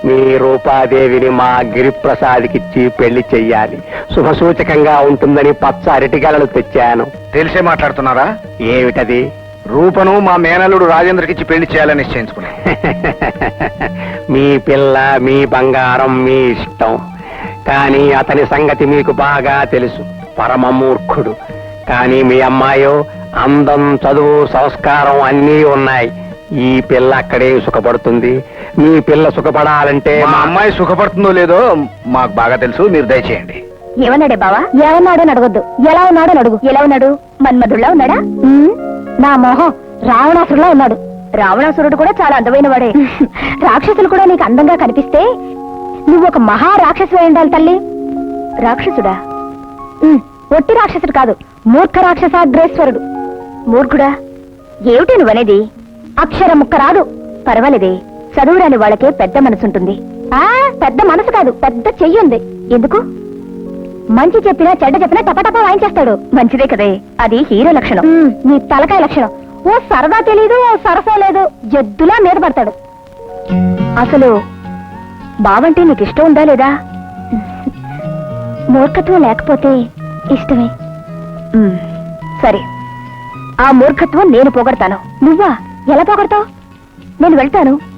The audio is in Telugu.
మీ రూపాదేవిని మా గిరిప్రసాద్కిచ్చి పెళ్లి చెయ్యాలి. శుభసూచకంగా ఉంటుందని పచ్చ అరటిగలలు తెచ్చాను. తెలిసే మాట్లాడుతున్నారా? ఏమిటది? రూపను మా మేనల్లుడు రాజేంద్రకిచ్చి పెళ్లి చేయాలని నిశ్చయించుకున్నా. మీ పిల్ల, మీ బంగారం, మీ ఇష్టం. కానీ అతని సంగతి మీకు బాగా తెలుసు. పరమ మూర్ఖుడు. కానీ మీ అమ్మాయో అందం, చదువు, సంస్కారం అన్నీ ఉన్నాయి. ఈ పిల్ల అక్కడే సుఖపడుతుంది. మీ పిల్ల సుఖపడాలంటే మా అమ్మాయి సుఖపడుతుందో లేదో మాకు బాగా తెలుసు. మీరు దయచేయండి. ఏమన్నాడే బావా? ఏమన్నాడో అడగొద్దు. ఎలా ఉన్నాడో అడుగు. ఎలా ఉన్నాడు? మన్మధుడిలా ఉన్నాడా? నా మొహం రావణాసురులా ఉన్నాడు. రావణాసురుడు కూడా చాలా అందమైన వాడే. రాక్షసులు కూడా నీకు అందంగా కనిపిస్తే నువ్వు ఒక మహా రాక్షసు అయి ఉండాలి తల్లి. రాక్షసుడా? ఒట్టి రాక్షసుడు కాదు, మూర్ఖ రాక్షసాగ్రేశ్వరుడు. మూర్ఖుడా? ఏమిటి నువ్వనేది? అక్షరం ముక్క రాదు. పర్వాలేదే, చదువురాని వాళ్ళకే పెద్ద మనసుంటుంది. పెద్ద మనసు కాదు, పెద్ద చెయ్యుంది. ఎందుకు? మంచి చెప్పినా చెడ్డ చెప్పినా టపటపా వాయించేస్తాడు. మంచిదే కదే, అది హీరో లక్షణం. నీ తలకాయ లక్షణం. ఓ సరదా తెలీదు, ఓ సరసా లేదు, జద్దులా మీద పడతాడు. అసలు బావంటే నీకు ఇష్టం ఉందా లేదా? మూర్ఖత్వం లేకపోతే ఇష్టమే. సరే, ఆ మూర్ఖత్వం నేను పోగొడతాను. నువ్వా? ఎలా పోగొడతావు? నేను వెళ్తాను.